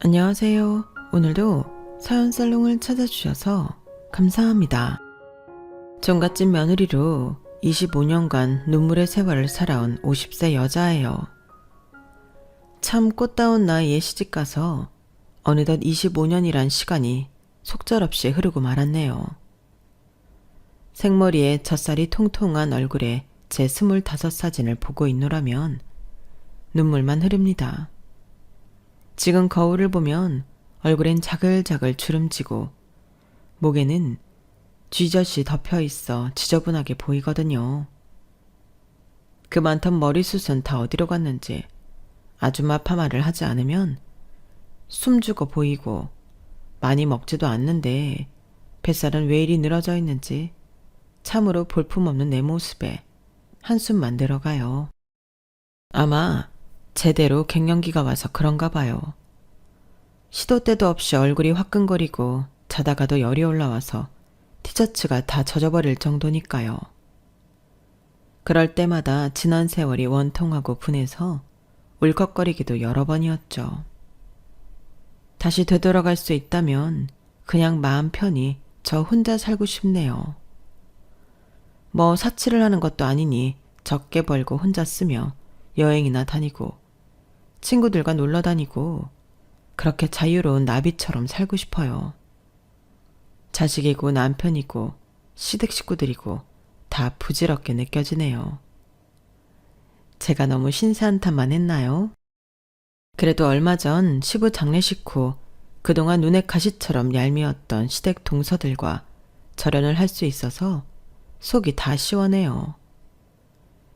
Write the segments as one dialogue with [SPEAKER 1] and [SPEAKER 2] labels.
[SPEAKER 1] 안녕하세요. 오늘도 사연살롱을 찾아주셔서 감사합니다. 종갓집 며느리로 25년간 눈물의 세월을 살아온 50세 여자예요. 참 꽃다운 나이에 시집가서 어느덧 25년이란 시간이 속절없이 흐르고 말았네요. 생머리에 젖살이 통통한 얼굴에 제 25사진을 보고 있노라면 눈물만 흐릅니다. 지금 거울을 보면 얼굴엔 자글자글 주름지고 목에는 쥐젖이 덮여 있어 지저분하게 보이거든요. 그 많던 머리숱은 다 어디로 갔는지 아줌마 파마를 하지 않으면 숨죽어 보이고 많이 먹지도 않는데 뱃살은 왜 이리 늘어져 있는지 참으로 볼품없는 내 모습에 한숨만 들어가요. 아마 제대로 갱년기가 와서 그런가 봐요. 시도 때도 없이 얼굴이 화끈거리고 자다가도 열이 올라와서 티셔츠가 다 젖어버릴 정도니까요. 그럴 때마다 지난 세월이 원통하고 분해서 울컥거리기도 여러 번이었죠. 다시 되돌아갈 수 있다면 그냥 마음 편히 저 혼자 살고 싶네요. 뭐 사치를 하는 것도 아니니 적게 벌고 혼자 쓰며 여행이나 다니고 친구들과 놀러 다니고 그렇게 자유로운 나비처럼 살고 싶어요. 자식이고 남편이고 시댁 식구들이고 다 부질없게 느껴지네요. 제가 너무 신세한탄만 했나요? 그래도 얼마 전 시부 장례식 후 그동안 눈의 가시처럼 얄미웠던 시댁 동서들과 절연을 할 수 있어서 속이 다 시원해요.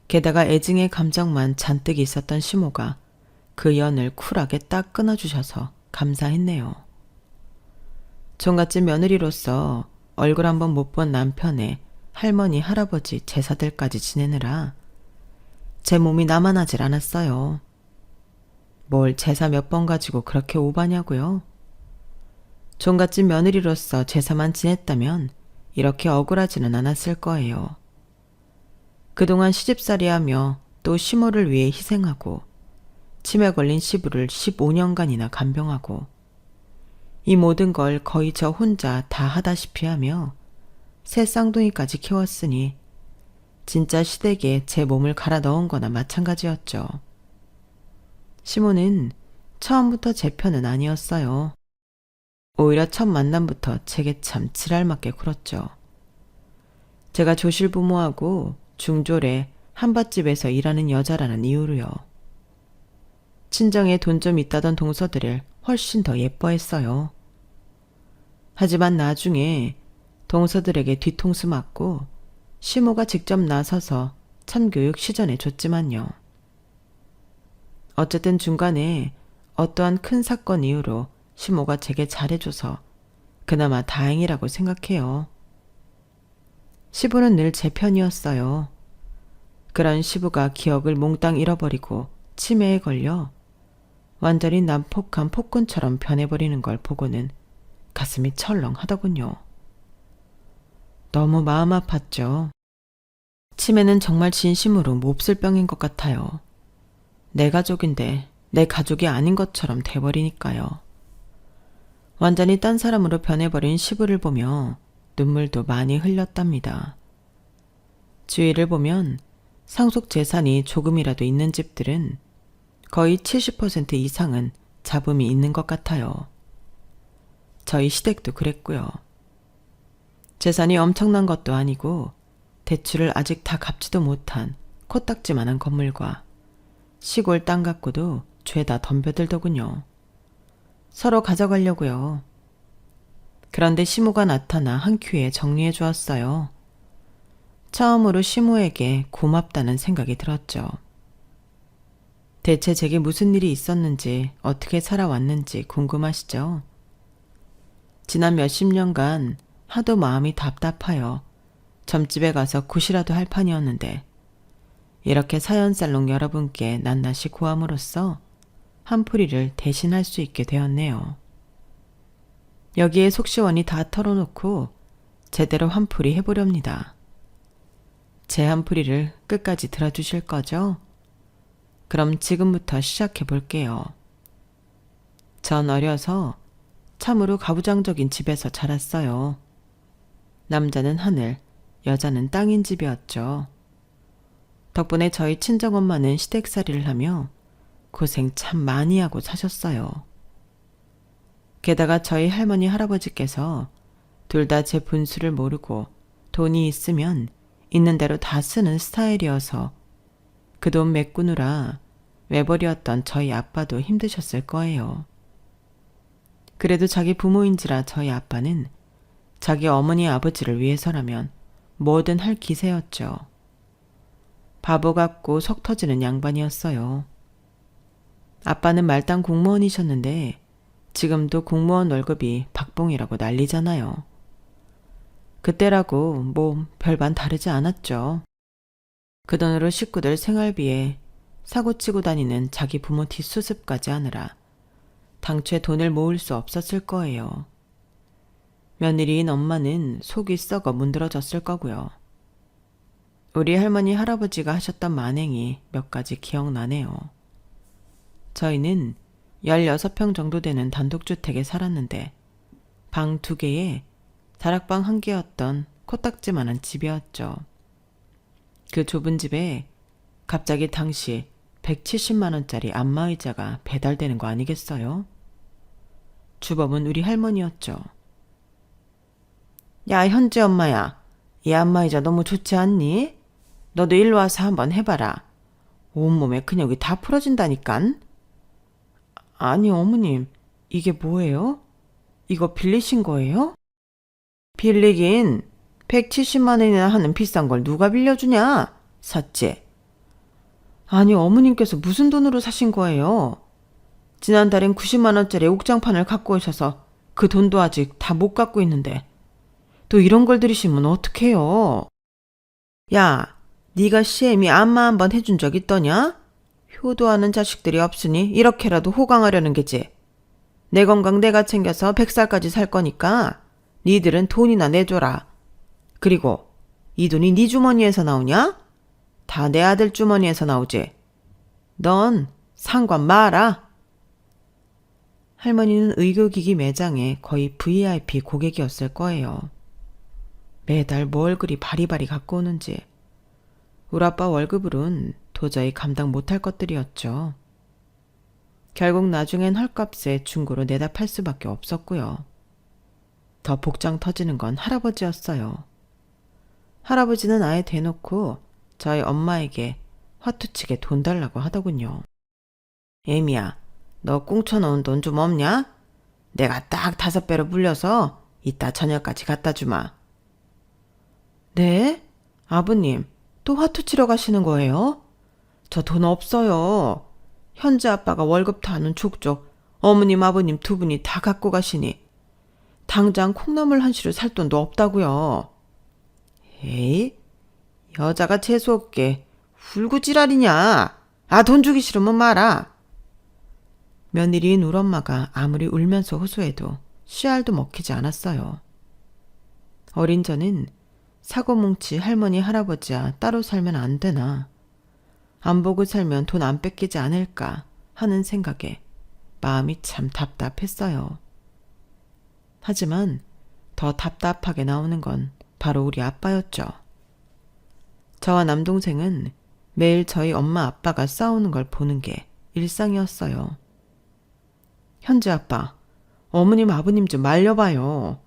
[SPEAKER 1] 게다가 애증의 감정만 잔뜩 있었던 시모가 그 연을 쿨하게 딱 끊어주셔서 감사했네요. 종갓집 며느리로서 얼굴 한번 못 본 남편의 할머니, 할아버지 제사들까지 지내느라 제 몸이 나만하질 않았어요. 뭘 제사 몇 번 가지고 그렇게 오바냐고요? 종갓집 며느리로서 제사만 지냈다면 이렇게 억울하지는 않았을 거예요. 그동안 시집살이하며 또 시모를 위해 희생하고 치매 걸린 시부를 15년간이나 간병하고 이 모든 걸 거의 저 혼자 다 하다시피 하며 새 쌍둥이까지 키웠으니 진짜 시댁에 제 몸을 갈아 넣은 거나 마찬가지였죠. 시모는 처음부터 제 편은 아니었어요. 오히려 첫 만남부터 제게 참 지랄맞게 굴었죠. 제가 조실부모하고 중졸에 한밭집에서 일하는 여자라는 이유로요. 친정에 돈 좀 있다던 동서들을 훨씬 더 예뻐했어요. 하지만 나중에 동서들에게 뒤통수 맞고 시모가 직접 나서서 참교육 시전해 줬지만요. 어쨌든 중간에 어떠한 큰 사건 이후로 시모가 제게 잘해줘서 그나마 다행이라고 생각해요. 시부는 늘 제 편이었어요. 그런 시부가 기억을 몽땅 잃어버리고 치매에 걸려 완전히 난폭한 폭군처럼 변해버리는 걸 보고는 가슴이 철렁하더군요. 너무 마음 아팠죠. 치매는 정말 진심으로 몹쓸 병인 것 같아요. 내 가족인데 내 가족이 아닌 것처럼 돼버리니까요. 완전히 딴 사람으로 변해버린 시부를 보며 눈물도 많이 흘렸답니다. 주위를 보면 상속 재산이 조금이라도 있는 집들은 거의 70% 이상은 잡음이 있는 것 같아요. 저희 시댁도 그랬고요. 재산이 엄청난 것도 아니고 대출을 아직 다 갚지도 못한 코딱지만한 건물과 시골 땅 갖고도 죄다 덤벼들더군요. 서로 가져가려고요. 그런데 시모가 나타나 한 큐에 정리해 주었어요. 처음으로 시모에게 고맙다는 생각이 들었죠. 대체 제게 무슨 일이 있었는지 어떻게 살아왔는지 궁금하시죠? 지난 몇십 년간 하도 마음이 답답하여 점집에 가서 굿이라도 할 판이었는데 이렇게 사연살롱 여러분께 낱낱이 구함으로써 한풀이를 대신할 수 있게 되었네요. 여기에 속시원히 다 털어놓고 제대로 한풀이 해보렵니다. 제 한풀이를 끝까지 들어주실 거죠? 그럼 지금부터 시작해 볼게요. 전 어려서 참으로 가부장적인 집에서 자랐어요. 남자는 하늘, 여자는 땅인 집이었죠. 덕분에 저희 친정엄마는 시댁살이를 하며 고생 참 많이 하고 사셨어요. 게다가 저희 할머니 할아버지께서 둘 다 제 분수를 모르고 돈이 있으면 있는 대로 다 쓰는 스타일이어서 그 돈 메꾸느라 외벌이었던 저희 아빠도 힘드셨을 거예요. 그래도 자기 부모인지라 저희 아빠는 자기 어머니 아버지를 위해서라면 뭐든 할 기세였죠. 바보 같고 속 터지는 양반이었어요. 아빠는 말단 공무원이셨는데 지금도 공무원 월급이 박봉이라고 난리잖아요. 그때라고 뭐 별반 다르지 않았죠. 그 돈으로 식구들 생활비에 사고치고 다니는 자기 부모 뒷수습까지 하느라 당최 돈을 모을 수 없었을 거예요. 며느리인 엄마는 속이 썩어 문드러졌을 거고요. 우리 할머니 할아버지가 하셨던 만행이 몇 가지 기억나네요. 저희는 16평 정도 되는 단독주택에 살았는데 방 2개에 다락방 1개였던 코딱지만한 집이었죠. 그 좁은 집에 갑자기 당시 170만 원짜리 안마의자가 배달되는 거 아니겠어요? 주범은 우리 할머니였죠. 야, 현지 엄마야. 이 안마의자 너무 좋지 않니? 너도 일로 와서 한번 해봐라. 온몸에 근육이 다 풀어진다니깐. 아니, 어머님. 이게 뭐예요? 이거 빌리신 거예요? 빌리긴 170만 원이나 하는 비싼 걸 누가 빌려주냐? 샀지? 아니, 어머님께서 무슨 돈으로 사신 거예요? 지난달엔 90만 원짜리 옥장판을 갖고 오셔서 그 돈도 아직 다 못 갖고 있는데 또 이런 걸 들이시면 어떡해요? 야, 네가 시애미 안마 한번 해준 적 있더냐? 효도하는 자식들이 없으니 이렇게라도 호강하려는 게지. 내 건강 내가 챙겨서 100살까지 살 거니까 니들은 돈이나 내줘라. 그리고 이 돈이 네 주머니에서 나오냐? 다 내 아들 주머니에서 나오지. 넌 상관 마라. 할머니는 의료기기 매장에 거의 VIP 고객이었을 거예요. 매달 뭘 그리 바리바리 갖고 오는지. 우리 아빠 월급으론 도저히 감당 못할 것들이었죠. 결국 나중엔 헐값에 중고로 내다 팔 수밖에 없었고요. 더 복장 터지는 건 할아버지였어요. 할아버지는 아예 대놓고 저희 엄마에게 화투치게 돈 달라고 하더군요. 애미야, 너 꽁쳐놓은 돈 좀 없냐? 내가 딱 5배로 불려서 이따 저녁까지 갖다 주마. 네? 아버님, 또 화투 치러 가시는 거예요? 저 돈 없어요. 현지 아빠가 월급 타는 족족 어머님 아버님 2분이 다 갖고 가시니 당장 콩나물 한 시루 살 돈도 없다고요. 에이, 여자가 재수없게 울고지랄이냐. 아, 돈 주기 싫으면 말아. 며느리인 우리 엄마가 아무리 울면서 호소해도 씨알도 먹히지 않았어요. 어린 저는 사고뭉치 할머니 할아버지야 따로 살면 안 되나, 안 보고 살면 돈 안 뺏기지 않을까 하는 생각에 마음이 참 답답했어요. 하지만 더 답답하게 나오는 건 바로 우리 아빠였죠. 저와 남동생은 매일 저희 엄마 아빠가 싸우는 걸 보는 게 일상이었어요. 현지 아빠, 어머님 아버님 좀 말려봐요.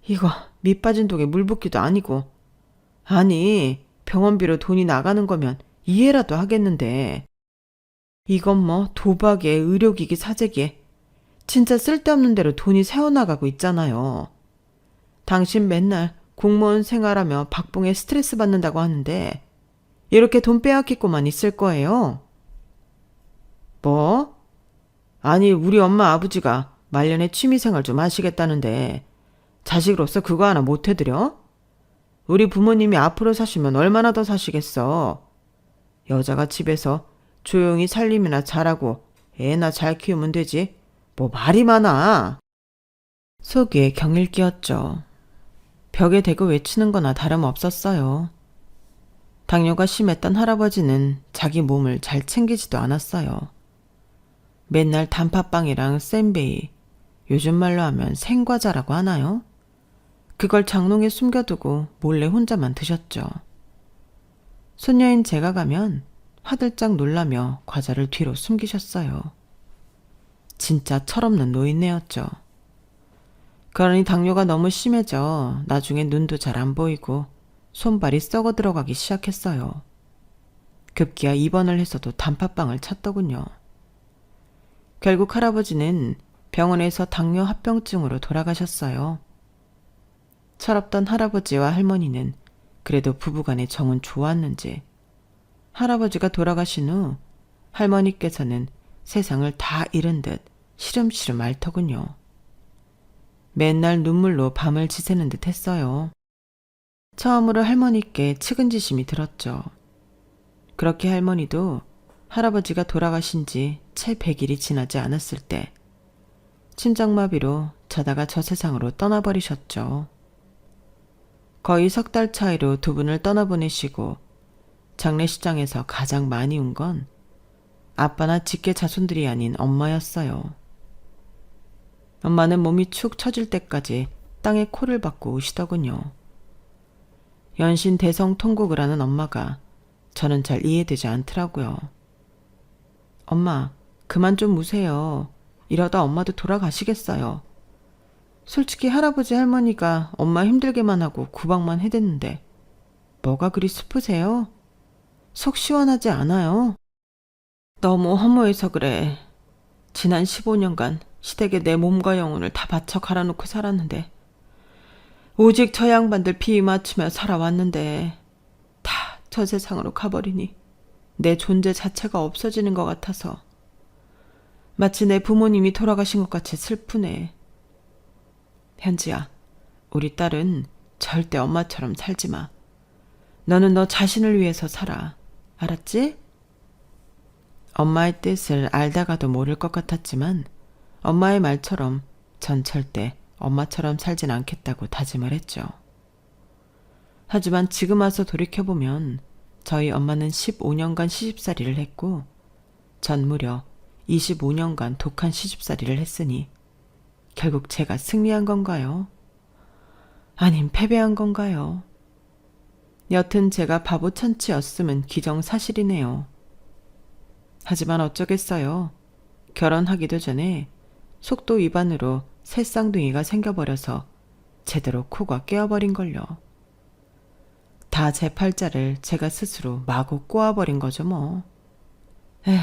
[SPEAKER 1] 이거 밑 빠진 독에 물 붓기도 아니고. 아니, 병원비로 돈이 나가는 거면 이해라도 하겠는데 이건 뭐 도박에 의료기기 사재기에 진짜 쓸데없는 대로 돈이 새어나가고 있잖아요. 당신 맨날 공무원 생활하며 박봉에 스트레스 받는다고 하는데 이렇게 돈 빼앗기고만 있을 거예요? 뭐? 아니, 우리 엄마 아버지가 말년에 취미생활 좀 하시겠다는데 자식으로서 그거 하나 못 해드려? 우리 부모님이 앞으로 사시면 얼마나 더 사시겠어. 여자가 집에서 조용히 살림이나 잘하고 애나 잘 키우면 되지. 뭐 말이 많아. 속에 경일 끼었죠. 벽에 대고 외치는 거나 다름없었어요. 당뇨가 심했던 할아버지는 자기 몸을 잘 챙기지도 않았어요. 맨날 단팥빵이랑 샌베이, 요즘 말로 하면 생과자라고 하나요? 그걸 장롱에 숨겨두고 몰래 혼자만 드셨죠. 손녀인 제가 가면 화들짝 놀라며 과자를 뒤로 숨기셨어요. 진짜 철없는 노인네였죠. 그러니 당뇨가 너무 심해져 나중에 눈도 잘 안 보이고 손발이 썩어 들어가기 시작했어요. 급기야 입원을 해서도 단팥빵을 찾더군요. 결국 할아버지는 병원에서 당뇨 합병증으로 돌아가셨어요. 철없던 할아버지와 할머니는 그래도 부부간의 정은 좋았는지 할아버지가 돌아가신 후 할머니께서는 세상을 다 잃은 듯 시름시름 앓더군요. 맨날 눈물로 밤을 지새는 듯 했어요. 처음으로 할머니께 측은지심이 들었죠. 그렇게 할머니도 할아버지가 돌아가신 지 채 100일이 지나지 않았을 때 심장마비로 자다가 저 세상으로 떠나버리셨죠. 거의 석 달 차이로 두 분을 떠나보내시고 장례식장에서 가장 많이 운 건 아빠나 직계 자손들이 아닌 엄마였어요. 엄마는 몸이 축 처질 때까지 땅에 코를 박고 우시더군요. 연신 대성통곡을 하는 엄마가 저는 잘 이해되지 않더라고요. 엄마, 그만 좀 우세요. 이러다 엄마도 돌아가시겠어요. 솔직히 할아버지 할머니가 엄마 힘들게만 하고 구박만 해댔는데 뭐가 그리 슬프세요? 속 시원하지 않아요? 너무 허무해서 그래. 지난 15년간 시댁에 내 몸과 영혼을 다 바쳐 갈아놓고 살았는데 오직 저 양반들 비위 맞추며 살아왔는데 다 저 세상으로 가버리니 내 존재 자체가 없어지는 것 같아서 마치 내 부모님이 돌아가신 것 같이 슬프네. 현지야, 우리 딸은 절대 엄마처럼 살지 마. 너는 너 자신을 위해서 살아. 알았지? 엄마의 뜻을 알다가도 모를 것 같았지만 엄마의 말처럼 전 절대 엄마처럼 살진 않겠다고 다짐을 했죠. 하지만 지금 와서 돌이켜보면 저희 엄마는 15년간 시집살이를 했고 전 무려 25년간 독한 시집살이를 했으니 결국 제가 승리한 건가요? 아님 패배한 건가요? 여튼 제가 바보 천치였음은 기정사실이네요. 하지만 어쩌겠어요. 결혼하기도 전에 속도 위반으로 새 쌍둥이가 생겨버려서 제대로 코가 깨어버린걸요. 다 제 팔자를 제가 스스로 마구 꼬아버린 거죠 뭐. 에휴,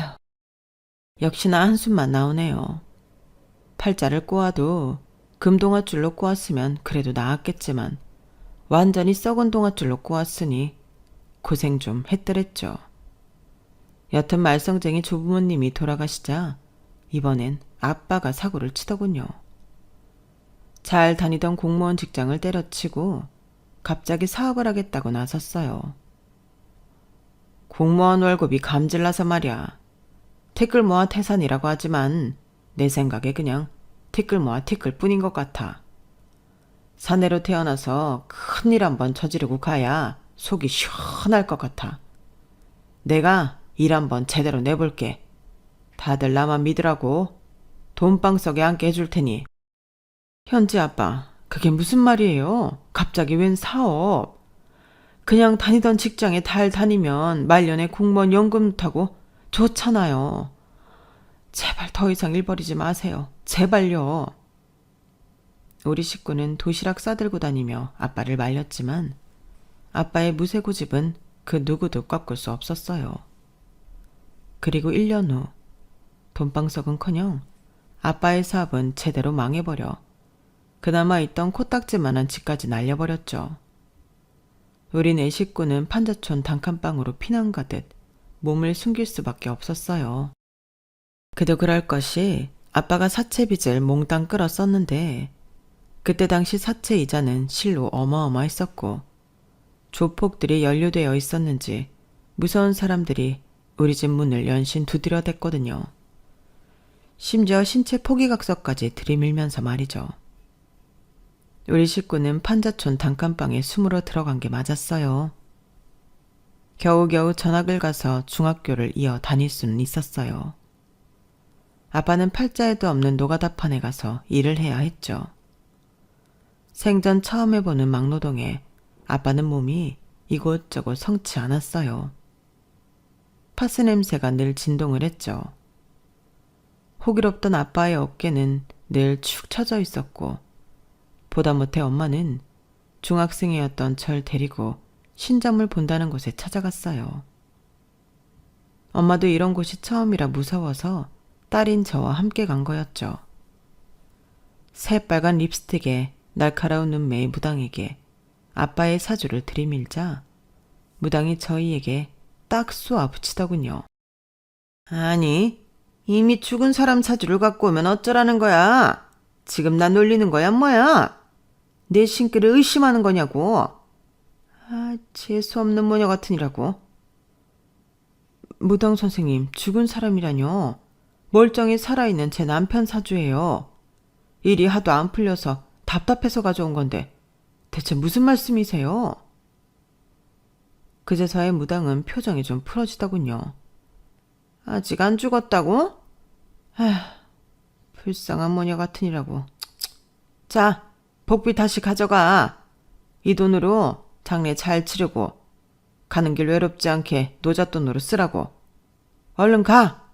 [SPEAKER 1] 역시나 한숨만 나오네요. 팔자를 꼬아도 금동아줄로 꼬았으면 그래도 나았겠지만 완전히 썩은 동아줄로 꼬았으니 고생 좀 했더랬죠. 여튼 말썽쟁이 조부모님이 돌아가시자 이번엔 아빠가 사고를 치더군요. 잘 다니던 공무원 직장을 때려치고 갑자기 사업을 하겠다고 나섰어요. 공무원 월급이 감질나서 말이야. 티끌 모아 태산이라고 하지만 내 생각에 그냥 티끌 모아 티끌 뿐인 것 같아. 사내로 태어나서 큰일 한번 저지르고 가야 속이 시원할 것 같아. 내가 일 한번 제대로 내볼게. 다들 나만 믿으라고. 돈방석에 앉게 해줄 테니. 현지 아빠, 그게 무슨 말이에요? 갑자기 웬 사업? 그냥 다니던 직장에 달 다니면 말년에 공무원 연금 타고 좋잖아요. 제발 더 이상 일 벌이지 마세요. 제발요. 우리 식구는 도시락 싸들고 다니며 아빠를 말렸지만 아빠의 무쇠고집은 그 누구도 꺾을 수 없었어요. 그리고 1년 후 돈방석은커녕 아빠의 사업은 제대로 망해버려 그나마 있던 코딱지만한 집까지 날려버렸죠. 우리 네 식구는 판자촌 단칸방으로 피난 가듯 몸을 숨길 수밖에 없었어요. 그도 그럴 것이 아빠가 사채빚을 몽땅 끌어 썼는데 그때 당시 사채 이자는 실로 어마어마했었고 조폭들이 연루되어 있었는지 무서운 사람들이 우리 집 문을 연신 두드려댔거든요. 심지어 신체 포기각서까지 들이밀면서 말이죠. 우리 식구는 판자촌 단칸방에 숨으러 들어간 게 맞았어요. 겨우겨우 전학을 가서 중학교를 이어 다닐 수는 있었어요. 아빠는 팔자에도 없는 노가다판에 가서 일을 해야 했죠. 생전 처음 해보는 막노동에 아빠는 몸이 이곳저곳 성치 않았어요. 파스 냄새가 늘 진동을 했죠. 호기롭던 아빠의 어깨는 늘 축 처져 있었고, 보다 못해 엄마는 중학생이었던 절 데리고 신점을 본다는 곳에 찾아갔어요. 엄마도 이런 곳이 처음이라 무서워서 딸인 저와 함께 간 거였죠. 새빨간 립스틱에 날카로운 눈매의 무당에게 아빠의 사주를 들이밀자 무당이 저희에게 딱 쏘아 붙이더군요. 아니, 이미 죽은 사람 사주를 갖고 오면 어쩌라는 거야? 지금 나 놀리는 거야, 뭐야? 내 신기를 의심하는 거냐고. 아, 재수없는 모녀 같으니라고. 무당 선생님, 죽은 사람이라뇨. 멀쩡히 살아있는 제 남편 사주예요. 일이 하도 안 풀려서 답답해서 가져온 건데 대체 무슨 말씀이세요? 그제서야 무당은 표정이 좀 풀어지더군요. 아직 안 죽었다고? 에휴, 불쌍한 모녀 같으니라고. 자, 복비 다시 가져가. 이 돈으로 장례 잘 치르고 가는 길 외롭지 않게 노잣돈으로 쓰라고. 얼른 가!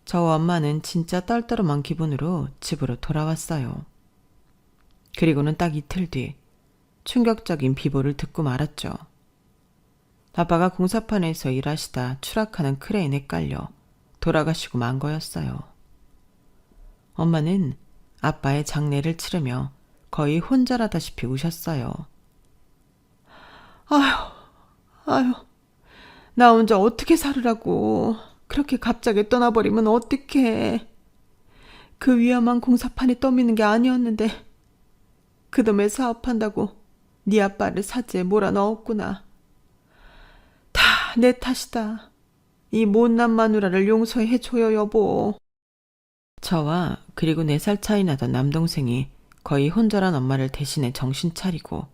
[SPEAKER 1] 저와 엄마는 진짜 떨떠름한 기분으로 집으로 돌아왔어요. 그리고는 딱 이틀 뒤 충격적인 비보를 듣고 말았죠. 아빠가 공사판에서 일하시다 추락하는 크레인에 깔려 돌아가시고 만 거였어요. 엄마는 아빠의 장례를 치르며 거의 혼절하다시피 우셨어요. 아휴, 나 혼자 어떻게 살으라고. 그렇게 갑자기 떠나버리면 어떡해. 그 위험한 공사판에 떠미는 게 아니었는데 그 놈의 사업한다고 네 아빠를 사지에 몰아넣었구나. 다 내 탓이다. 이 못난 마누라를 용서해줘요, 여보. 저와 그리고 4살 차이 나던 남동생이 거의 혼절한 엄마를 대신해 정신 차리고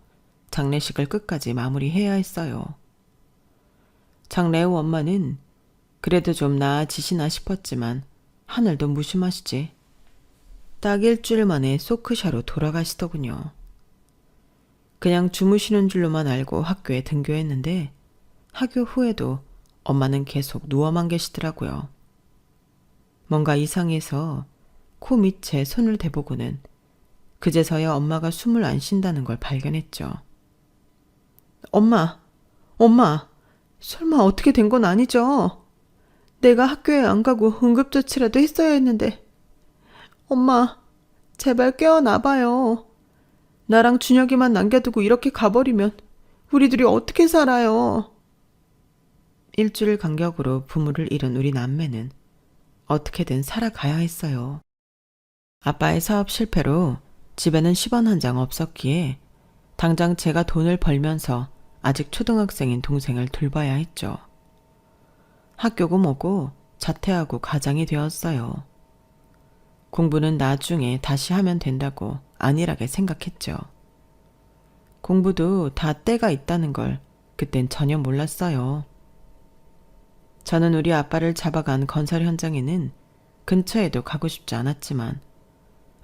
[SPEAKER 1] 장례식을 끝까지 마무리해야 했어요. 장례 후 엄마는 그래도 좀 나아지시나 싶었지만 하늘도 무심하시지. 딱 일주일 만에 소크샤로 돌아가시더군요. 그냥 주무시는 줄로만 알고 학교에 등교했는데 학교 후에도 엄마는 계속 누워만 계시더라고요. 뭔가 이상해서 코 밑에 손을 대보고는 그제서야 엄마가 숨을 안 쉰다는 걸 발견했죠. 엄마, 설마 어떻게 된 건 아니죠? 내가 학교에 안 가고 응급조치라도 했어야 했는데. 엄마, 제발 깨어나봐요. 나랑 준혁이만 남겨두고 이렇게 가버리면 우리 둘이 어떻게 살아요? 일주일 간격으로 부모를 잃은 우리 남매는 어떻게든 살아가야 했어요. 아빠의 사업 실패로 집에는 10원 한 장 없었기에 당장 제가 돈을 벌면서 아직 초등학생인 동생을 돌봐야 했죠. 학교고 뭐고 자퇴하고 가장이 되었어요. 공부는 나중에 다시 하면 된다고 안일하게 생각했죠. 공부도 다 때가 있다는 걸 그땐 전혀 몰랐어요. 저는 우리 아빠를 잡아간 건설 현장에는 근처에도 가고 싶지 않았지만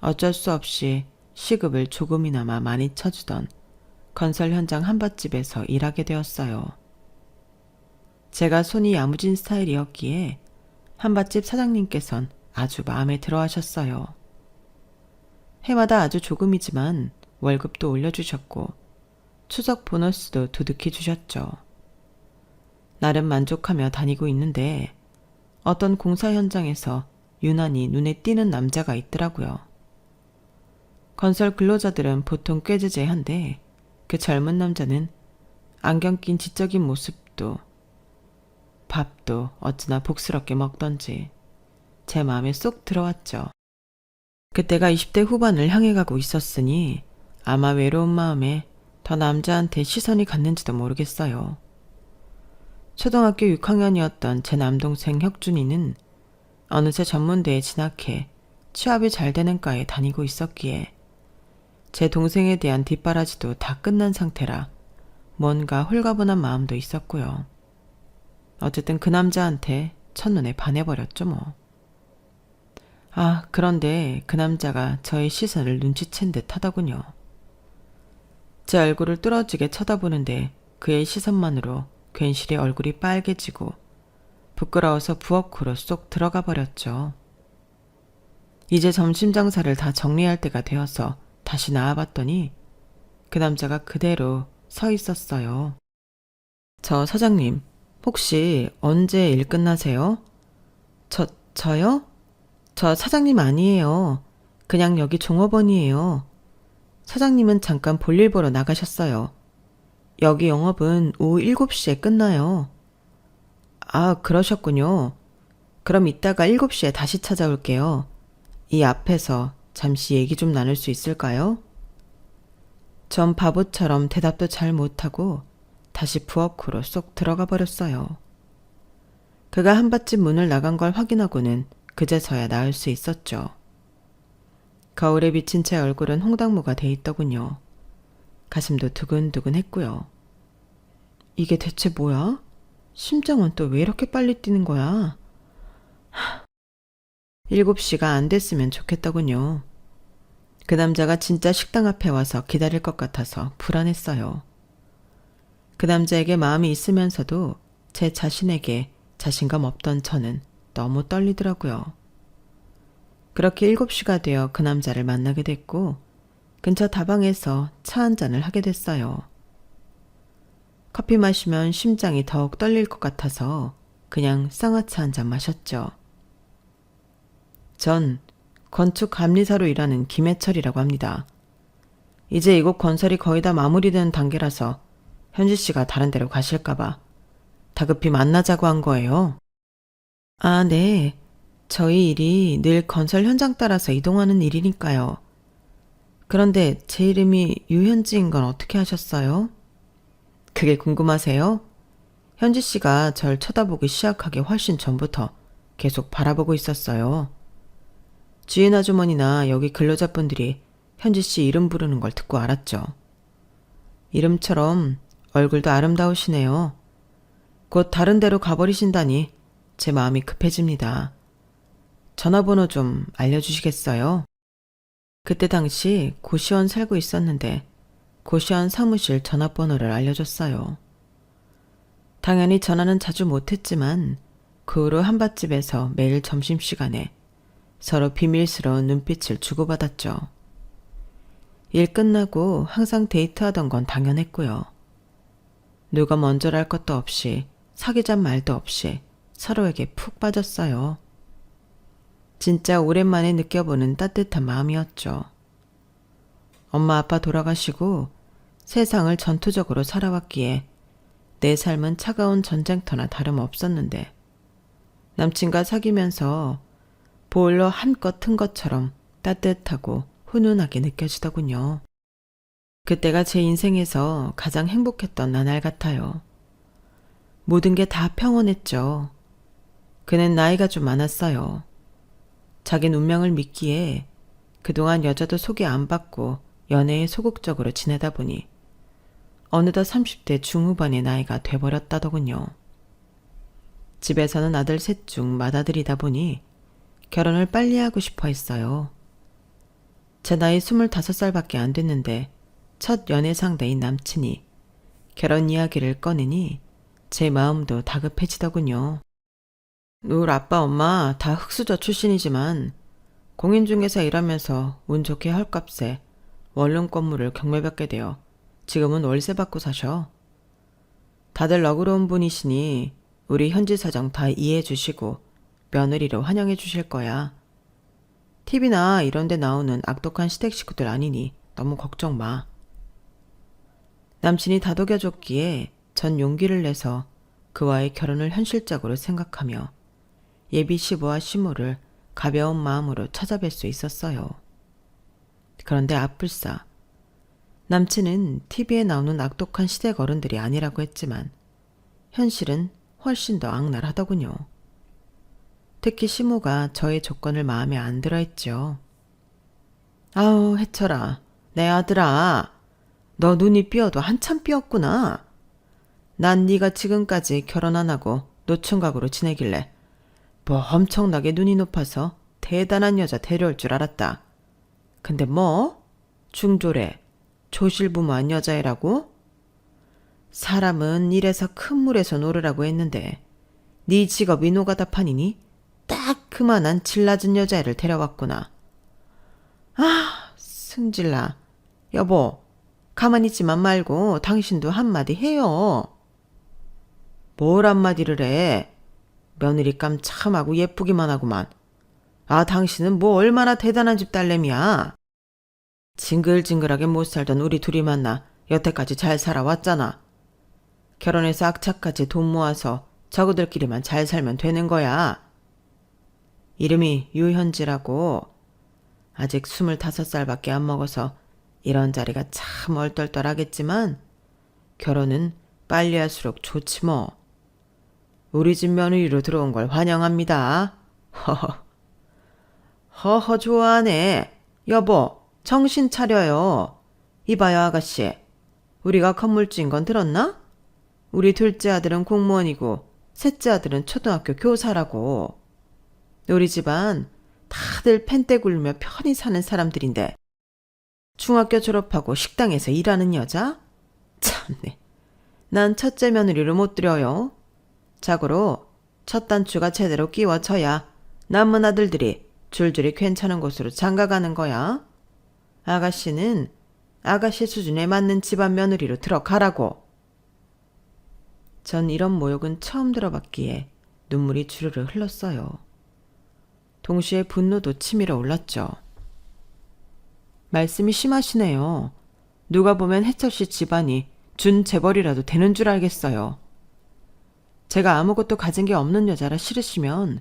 [SPEAKER 1] 어쩔 수 없이 시급을 조금이나마 많이 쳐주던 건설 현장 한밭집에서 일하게 되었어요. 제가 손이 야무진 스타일이었기에 한밭집 사장님께선 아주 마음에 들어 하셨어요. 해마다 아주 조금이지만 월급도 올려주셨고 추석 보너스도 두둑히 주셨죠. 나름 만족하며 다니고 있는데 어떤 공사 현장에서 유난히 눈에 띄는 남자가 있더라고요. 건설 근로자들은 보통 꾀지재한데 그 젊은 남자는 안경 낀 지적인 모습도 밥도 어찌나 복스럽게 먹던지 제 마음에 쏙 들어왔죠. 그때가 20대 후반을 향해 가고 있었으니 아마 외로운 마음에 더 남자한테 시선이 갔는지도 모르겠어요. 초등학교 6학년이었던 제 남동생 혁준이는 어느새 전문대에 진학해 취업이 잘 되는 과에 다니고 있었기에 제 동생에 대한 뒷바라지도 다 끝난 상태라 뭔가 홀가분한 마음도 있었고요. 어쨌든 그 남자한테 첫눈에 반해버렸죠 뭐. 그런데 그 남자가 저의 시선을 눈치챈 듯 하더군요. 제 얼굴을 뚫어지게 쳐다보는데 그의 시선만으로 괜시리 얼굴이 빨개지고 부끄러워서 부엌으로 쏙 들어가 버렸죠. 이제 점심 장사를 다 정리할 때가 되어서 다시 나와봤더니 그 남자가 그대로 서 있었어요. 저 사장님, 혹시 언제 일 끝나세요? 저요? 저 사장님 아니에요. 그냥 여기 종업원이에요. 사장님은 잠깐 볼일 보러 나가셨어요. 여기 영업은 오후 7시에 끝나요. 그러셨군요. 그럼 이따가 7시에 다시 찾아올게요. 이 앞에서 잠시 얘기 좀 나눌 수 있을까요? 전 바보처럼 대답도 잘 못하고 다시 부엌으로 쏙 들어가 버렸어요. 그가 한밭집 문을 나간 걸 확인하고는 그제서야 나을 수 있었죠. 거울에 비친 제 얼굴은 홍당무가 돼 있더군요. 가슴도 두근두근 했고요. 이게 대체 뭐야? 심장은 또 왜 이렇게 빨리 뛰는 거야? 7시가 안 됐으면 좋겠더군요. 그 남자가 진짜 식당 앞에 와서 기다릴 것 같아서 불안했어요. 그 남자에게 마음이 있으면서도 제 자신에게 자신감 없던 저는 너무 떨리더라고요. 그렇게 7시가 되어 그 남자를 만나게 됐고 근처 다방에서 차 한 잔을 하게 됐어요. 커피 마시면 심장이 더욱 떨릴 것 같아서 그냥 쌍화차 한 잔 마셨죠. 전 건축 감리사로 일하는 김해철이라고 합니다. 이제 이곳 건설이 거의 다 마무리되는 단계라서 현지 씨가 다른 데로 가실까봐 다급히 만나자고 한 거예요. 네. 저희 일이 늘 건설 현장 따라서 이동하는 일이니까요. 그런데 제 이름이 유현지인 건 어떻게 하셨어요? 그게 궁금하세요? 현지 씨가 절 쳐다보기 시작하기 훨씬 전부터 계속 바라보고 있었어요. 주인 아주머니나 여기 근로자분들이 현지 씨 이름 부르는 걸 듣고 알았죠. 이름처럼 얼굴도 아름다우시네요. 곧 다른 데로 가버리신다니 제 마음이 급해집니다. 전화번호 좀 알려주시겠어요? 그때 당시 고시원 살고 있었는데 고시원 사무실 전화번호를 알려줬어요. 당연히 전화는 자주 못했지만 그 후로 한밭집에서 매일 점심시간에 서로 비밀스러운 눈빛을 주고받았죠. 일 끝나고 항상 데이트하던 건 당연했고요. 누가 먼저랄 것도 없이 사귀잔 말도 없이 서로에게 푹 빠졌어요. 진짜 오랜만에 느껴보는 따뜻한 마음이었죠. 엄마 아빠 돌아가시고 세상을 전투적으로 살아왔기에 내 삶은 차가운 전쟁터나 다름없었는데 남친과 사귀면서 보일러 한껏 튼 것처럼 따뜻하고 훈훈하게 느껴지더군요. 그때가 제 인생에서 가장 행복했던 나날 같아요. 모든 게 다 평온했죠. 그는 나이가 좀 많았어요. 자긴 운명을 믿기에 그동안 여자도 소개 안 받고 연애에 소극적으로 지내다 보니 어느덧 30대 중후반의 나이가 돼버렸다더군요. 집에서는 아들 셋 중 맏아들이다 보니 결혼을 빨리 하고 싶어 했어요. 제 나이 25살밖에 안 됐는데 첫 연애 상대인 남친이 결혼 이야기를 꺼내니 제 마음도 다급해지더군요. 우리 아빠 엄마 다 흑수저 출신이지만 공인중개사 일하면서 운 좋게 헐값에 원룸 건물을 경매받게 되어 지금은 월세 받고 사셔. 다들 너그러운 분이시니 우리 현지 사정 다 이해해 주시고 며느리로 환영해 주실 거야. TV나 이런 데 나오는 악독한 시댁 식구들 아니니 너무 걱정 마. 남친이 다독여줬기에 전 용기를 내서 그와의 결혼을 현실적으로 생각하며 예비 시부와 시모를 가벼운 마음으로 찾아뵐 수 있었어요. 그런데 앞불사 남친은 TV에 나오는 악독한 시댁 어른들이 아니라고 했지만 현실은 훨씬 더 악랄하더군요. 특히 시모가 저의 조건을 마음에 안 들어 했죠. 아우 해철아, 내 아들아, 너 눈이 삐어도 한참 삐었구나. 난 네가 지금까지 결혼 안 하고 노총각으로 지내길래 뭐 엄청나게 눈이 높아서 대단한 여자 데려올 줄 알았다. 근데 뭐? 중졸에 조실부모한 여자애라고? 사람은 이래서 큰 물에서 놀으라고 했는데 네 직업이 노가다판이니 딱 그만한 질 낮은 여자애를 데려왔구나. 아, 승질나. 여보, 가만히 있지만 말고 당신도 한마디 해요. 뭘 한마디를 해? 며느리 깜참하고 예쁘기만 하구만. 아, 당신은 뭐 얼마나 대단한 집 딸내미야. 징글징글하게 못 살던 우리 둘이 만나 여태까지 잘 살아왔잖아. 결혼해서 악착같이 돈 모아서 저그들끼리만 잘 살면 되는 거야. 이름이 유현지라고. 아직 25살밖에 안 먹어서 이런 자리가 참 얼떨떨하겠지만 결혼은 빨리 할수록 좋지 뭐. 우리 집 며느리로 들어온 걸 환영합니다. 허허. 허허 좋아하네. 여보, 정신 차려요. 이봐요 아가씨. 우리가 건물주인 건 들었나? 우리 둘째 아들은 공무원이고 셋째 아들은 초등학교 교사라고. 우리 집안 다들 펜대 굴며 편히 사는 사람들인데 중학교 졸업하고 식당에서 일하는 여자? 참네. 난 첫째 며느리를 못 들여요. 자고로 첫 단추가 제대로 끼워져야 남은 아들들이 줄줄이 괜찮은 곳으로 장가가는 거야. 아가씨는 아가씨 수준에 맞는 집안 며느리로 들어가라고. 전 이런 모욕은 처음 들어봤기에 눈물이 주르르 흘렀어요. 동시에 분노도 치밀어 올랐죠. 말씀이 심하시네요. 누가 보면 해철씨 집안이 준 재벌이라도 되는 줄 알겠어요. 제가 아무것도 가진 게 없는 여자라 싫으시면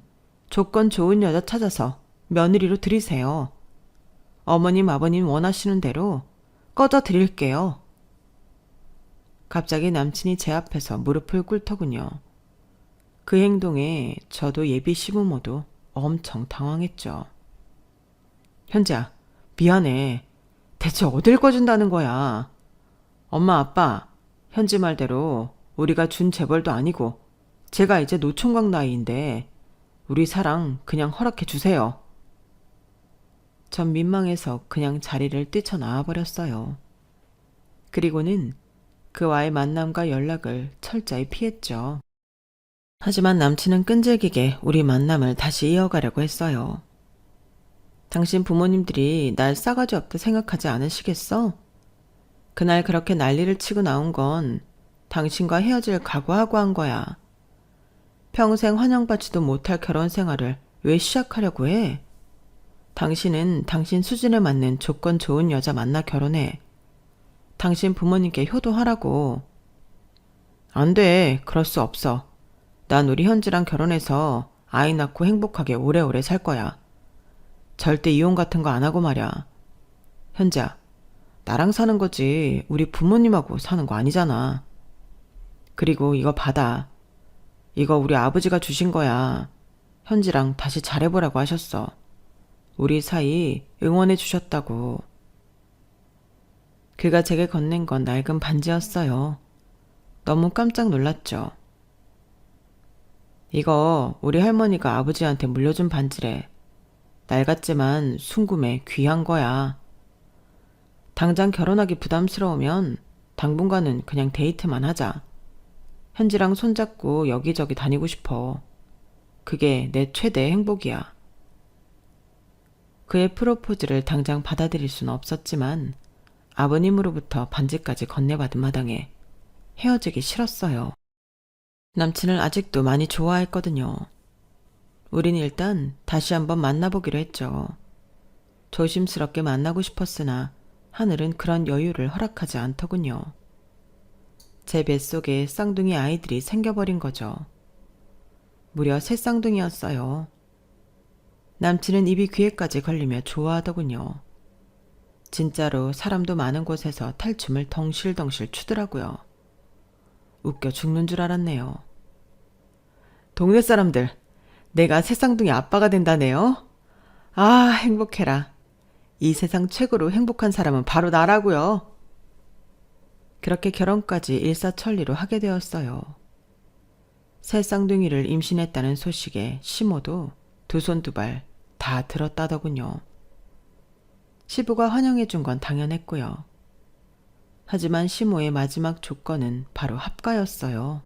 [SPEAKER 1] 조건 좋은 여자 찾아서 며느리로 들이세요. 어머님 아버님 원하시는 대로 꺼져 드릴게요. 갑자기 남친이 제 앞에서 무릎을 꿇더군요. 그 행동에 저도 예비 시부모도 엄청 당황했죠. 현지야, 미안해. 대체 어딜 꺼준다는 거야. 엄마 아빠, 현지 말대로 우리가 준 재벌도 아니고 제가 이제 노총각 나이인데 우리 사랑 그냥 허락해 주세요. 전 민망해서 그냥 자리를 뛰쳐나와 버렸어요. 그리고는 그와의 만남과 연락을 철저히 피했죠. 하지만 남친은 끈질기게 우리 만남을 다시 이어가려고 했어요. 당신 부모님들이 날 싸가지 없다 생각하지 않으시겠어? 그날 그렇게 난리를 치고 나온 건 당신과 헤어질 각오하고 한 거야. 평생 환영받지도 못할 결혼 생활을 왜 시작하려고 해? 당신은 당신 수준에 맞는 조건 좋은 여자 만나 결혼해. 당신 부모님께 효도하라고. 안 돼. 그럴 수 없어. 난 우리 현지랑 결혼해서 아이 낳고 행복하게 오래오래 살 거야. 절대 이혼 같은 거 안 하고 말이야. 현지야, 나랑 사는 거지 우리 부모님하고 사는 거 아니잖아. 그리고 이거 받아. 이거 우리 아버지가 주신 거야. 현지랑 다시 잘해보라고 하셨어. 우리 사이 응원해 주셨다고. 그가 제게 건넨 건 낡은 반지였어요. 너무 깜짝 놀랐죠. 이거 우리 할머니가 아버지한테 물려준 반지래. 낡았지만 순금에 귀한 거야. 당장 결혼하기 부담스러우면 당분간은 그냥 데이트만 하자. 현지랑 손잡고 여기저기 다니고 싶어. 그게 내 최대의 행복이야. 그의 프로포즈를 당장 받아들일 수는 없었지만 아버님으로부터 반지까지 건네받은 마당에 헤어지기 싫었어요. 남친을 아직도 많이 좋아했거든요. 우린 일단 다시 한번 만나보기로 했죠. 조심스럽게 만나고 싶었으나 하늘은 그런 여유를 허락하지 않더군요. 제 뱃속에 쌍둥이 아이들이 생겨버린 거죠. 무려 3쌍둥이였어요. 남친은 입이 귀에까지 걸리며 좋아하더군요. 진짜로 사람도 많은 곳에서 탈춤을 덩실덩실 추더라고요. 웃겨 죽는 줄 알았네요. 동네 사람들, 내가 3쌍둥이 아빠가 된다네요? 아, 행복해라. 이 세상 최고로 행복한 사람은 바로 나라고요. 그렇게 결혼까지 일사천리로 하게 되었어요. 3쌍둥이를 임신했다는 소식에 시모도 두 손 두 발 다 들었다더군요. 시부가 환영해준 건 당연했고요. 하지만 시모의 마지막 조건은 바로 합가였어요.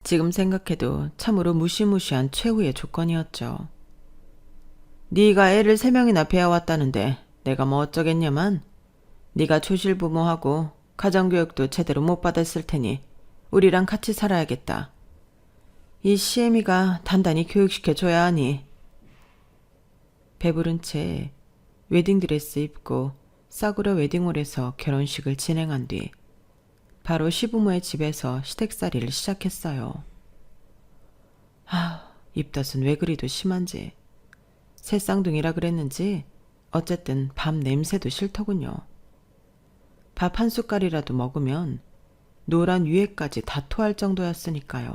[SPEAKER 1] 지금 생각해도 참으로 무시무시한 최후의 조건이었죠. 네가 애를 3명이나 배워왔다는데 내가 뭐 어쩌겠냐만 네가 조실부모하고 가정교육도 제대로 못 받았을 테니 우리랑 같이 살아야겠다. 이 시애미가 단단히 교육시켜줘야 하니. 배부른 채 웨딩드레스 입고 싸구려 웨딩홀에서 결혼식을 진행한 뒤 바로 시부모의 집에서 시댁살이를 시작했어요. 입덧은 왜 그리도 심한지. 새쌍둥이라 그랬는지 어쨌든 밥 냄새도 싫더군요. 밥 한 숟갈이라도 먹으면 노란 위에까지 다 토할 정도였으니까요.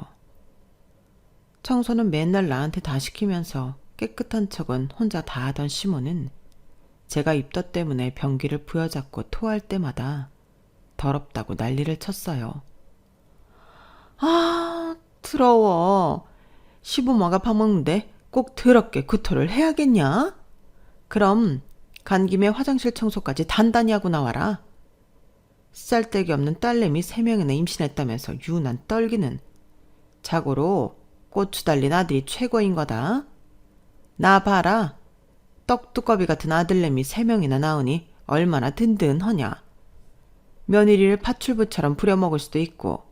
[SPEAKER 1] 청소는 맨날 나한테 다 시키면서 깨끗한 척은 혼자 다 하던 시모는 제가 입덧 때문에 변기를 부여잡고 토할 때마다 더럽다고 난리를 쳤어요. 더러워. 시부모가 밥 먹는데 꼭 더럽게 구토를 해야겠냐? 그럼 간 김에 화장실 청소까지 단단히 하고 나와라. 쌀데기 없는 딸내미 3명이나 임신했다면서 유난 떨기는. 자고로 고추 달린 아들이 최고인 거다. 나 봐라. 떡두꺼비 같은 아들내미 3명이나 낳으니 얼마나 든든하냐. 며느리를 팥출부처럼 부려먹을 수도 있고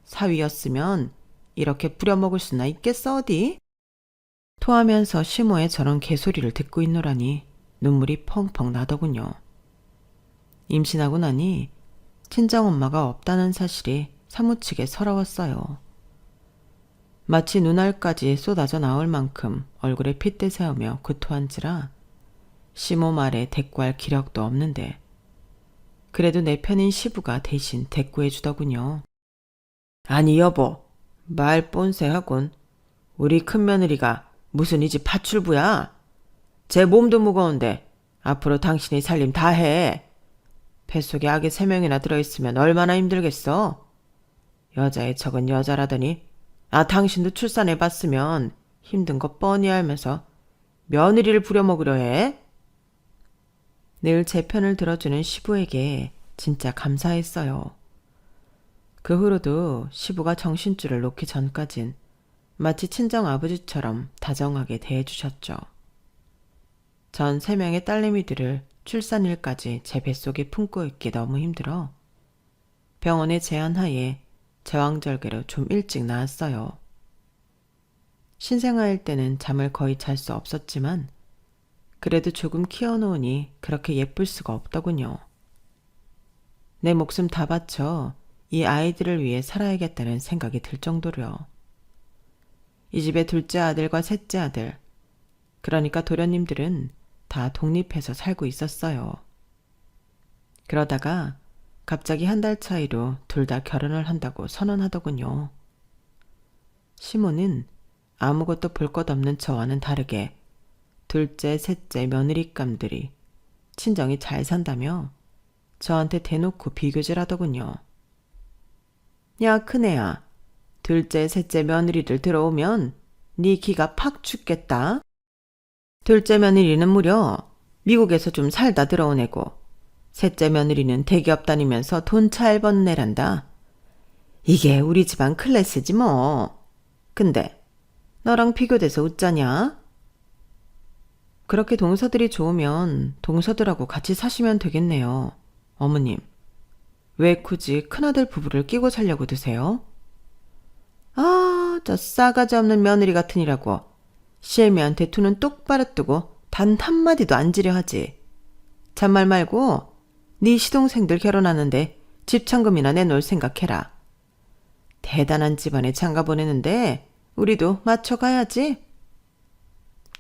[SPEAKER 1] 사위였으면 이렇게 부려먹을 수나 있겠어 어디? 토하면서 시모의 저런 개소리를 듣고 있노라니 눈물이 펑펑 나더군요. 임신하고 나니 친정엄마가 없다는 사실이 사무치게 서러웠어요. 마치 눈알까지 쏟아져 나올 만큼 얼굴에 핏대 세우며 구토한지라 시모 말에 대꾸할 기력도 없는데 그래도 내 편인 시부가 대신 대꾸해 주더군요. 아니 여보, 말 뻔세하군. 우리 큰며느리가 무슨 이 집 파출부야? 제 몸도 무거운데 앞으로 당신이 살림 다 해. 뱃속에 아기 3명이나 들어있으면 얼마나 힘들겠어? 여자의 척은 여자라더니 당신도 출산해봤으면 힘든 거 뻔히 알면서 며느리를 부려먹으려 해? 늘 제 편을 들어주는 시부에게 진짜 감사했어요. 그 후로도 시부가 정신줄을 놓기 전까진 마치 친정아버지처럼 다정하게 대해주셨죠. 전 3명의 딸내미들을 출산일까지 제 뱃속에 품고 있기 너무 힘들어 병원의 제안하에 제왕절개로 좀 일찍 나왔어요. 신생아일 때는 잠을 거의 잘 수 없었지만 그래도 조금 키워놓으니 그렇게 예쁠 수가 없더군요. 내 목숨 다 바쳐 이 아이들을 위해 살아야겠다는 생각이 들 정도로요. 이 집의 둘째 아들과 셋째 아들, 그러니까 도련님들은 다 독립해서 살고 있었어요. 그러다가 갑자기 1달 차이로 둘 다 결혼을 한다고 선언하더군요. 시모는 아무것도 볼 것 없는 저와는 다르게 둘째, 셋째 며느리감들이 친정이 잘 산다며 저한테 대놓고 비교질하더군요. 야 큰애야, 둘째, 셋째 며느리들 들어오면 네 기가 팍 죽겠다. 둘째 며느리는 무려 미국에서 좀 살다 들어온 애고 셋째 며느리는 대기업 다니면서 돈 잘 버는 애란다. 이게 우리 집안 클래스지 뭐. 근데 너랑 비교돼서 웃자냐? 그렇게 동서들이 좋으면 동서들하고 같이 사시면 되겠네요. 어머님, 왜 굳이 큰아들 부부를 끼고 살려고 드세요? 저 싸가지 없는 며느리 같으니라고 시애미한테 두 눈 똑바로 뜨고 단 한마디도 안 지려 하지. 잔말 말고 네 시동생들 결혼하는데 집창금이나 내놓을 생각해라. 대단한 집안에 장가 보내는데 우리도 맞춰가야지.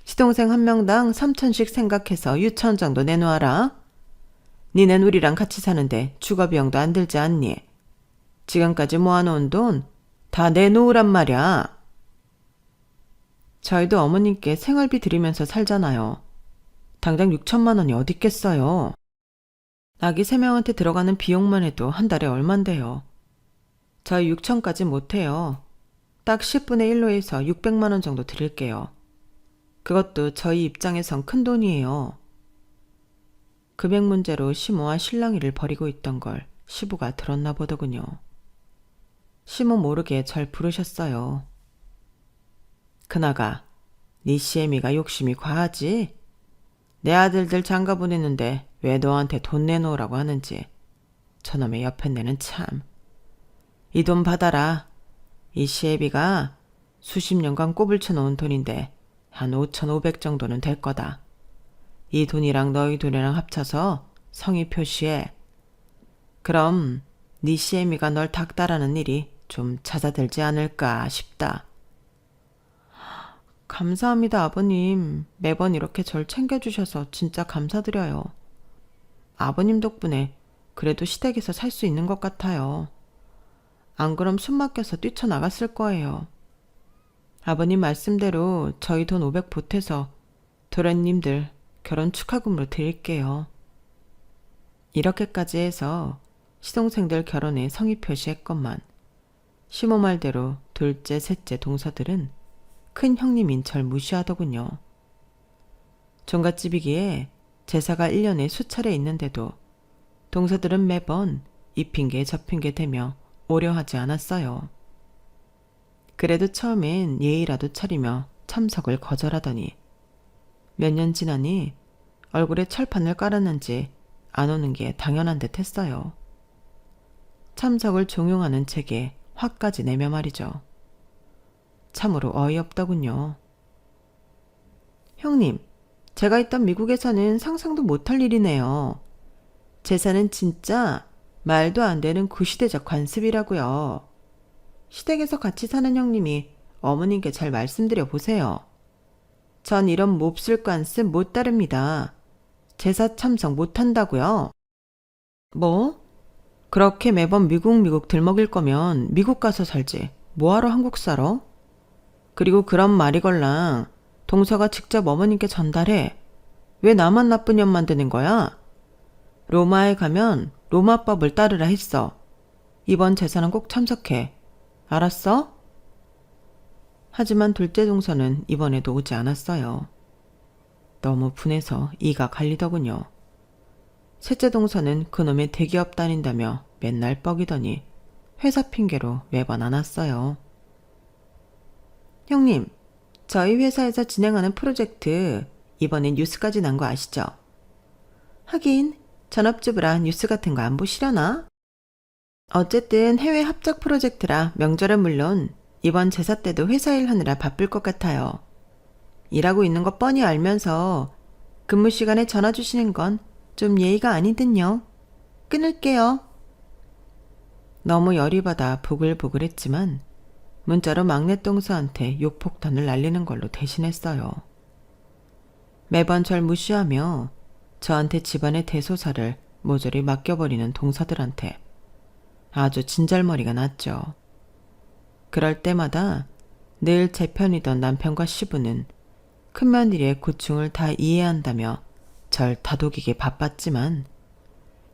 [SPEAKER 1] 시동생 한 명당 3천씩 생각해서 유천 정도 내놓아라. 니넨 우리랑 같이 사는데 주거비용도 안 들지 않니? 지금까지 모아놓은 돈 다 내놓으란 말이야. 저희도 어머님께 생활비 드리면서 살잖아요. 당장 6천만 원이 어디 있겠어요. 아기 3명한테 들어가는 비용만 해도 한 달에 얼만데요. 저희 6천까지 못해요. 딱 10분의 1로 해서 600만 원 정도 드릴게요. 그것도 저희 입장에선 큰 돈이에요. 금액 문제로 시모와 실랑이를 벌이고 있던 걸 시부가 들었나 보더군요. 시모 모르게 절 부르셨어요. 그나가 네 시애미가 욕심이 과하지? 내 아들들 장가 보내는데 왜 너한테 돈 내놓으라고 하는지. 저놈의 옆에내는 참. 이 돈 받아라. 이 시애비가 수십 년간 꼽을 쳐놓은 돈인데 한 5,500 정도는 될 거다. 이 돈이랑 너희 돈이랑 합쳐서 성의 표시해. 그럼 네 시애미가 널 닥달하는 일이 좀 잦아들지 않을까 싶다. 감사합니다, 아버님. 매번 이렇게 절 챙겨주셔서 진짜 감사드려요. 아버님 덕분에 그래도 시댁에서 살 수 있는 것 같아요. 안 그럼 숨 막혀서 뛰쳐나갔을 거예요. 아버님 말씀대로 저희 돈 500 보태서 도련님들 결혼 축하금으로 드릴게요. 이렇게까지 해서 시동생들 결혼에 성의 표시했건만 시모 말대로 둘째, 셋째 동서들은 큰 형님인 절 무시하더군요. 종갓집이기에 제사가 1년에 수차례 있는데도 동서들은 매번 이 핑계 저 핑계 대며 오려하지 않았어요. 그래도 처음엔 예의라도 차리며 참석을 거절하더니 몇 년 지나니 얼굴에 철판을 깔았는지 안 오는 게 당연한 듯 했어요. 참석을 종용하는 책에 화까지 내며 말이죠. 참으로 어이없더군요. 형님, 제가 있던 미국에서는 상상도 못할 일이네요. 제사는 진짜 말도 안 되는 구시대적 관습이라고요. 시댁에서 같이 사는 형님이 어머님께 잘 말씀드려 보세요. 전 이런 몹쓸 관습 못 따릅니다. 제사 참석 못한다고요. 뭐? 그렇게 매번 미국 들먹일 거면 미국 가서 살지. 뭐하러 한국 살아? 그리고 그런 말이걸랑 동서가 직접 어머님께 전달해. 왜 나만 나쁜 년 만드는 거야? 로마에 가면 로마법을 따르라 했어. 이번 제사는 꼭 참석해. 알았어? 하지만 둘째 동서는 이번에도 오지 않았어요. 너무 분해서 이가 갈리더군요. 셋째 동서는 그놈의 대기업 다닌다며 맨날 뻐기더니 회사 핑계로 매번 안 왔어요. 형님, 저희 회사에서 진행하는 프로젝트 이번엔 뉴스까지 난 거 아시죠? 하긴 전업주부라 뉴스 같은 거 안 보시려나? 어쨌든 해외 합작 프로젝트라 명절은 물론 이번 제사 때도 회사 일 하느라 바쁠 것 같아요. 일하고 있는 거 뻔히 알면서 근무 시간에 전화 주시는 건 좀 예의가 아니든요. 끊을게요. 너무 열이 받아 보글보글했지만 문자로 막내 동서한테 욕폭탄을 날리는 걸로 대신했어요. 매번 절 무시하며 저한테 집안의 대소사를 모조리 맡겨버리는 동서들한테 아주 진절머리가 났죠. 그럴 때마다 늘 제 편이던 남편과 시부는 큰며느리의 고충을 다 이해한다며 절 다독이게 바빴지만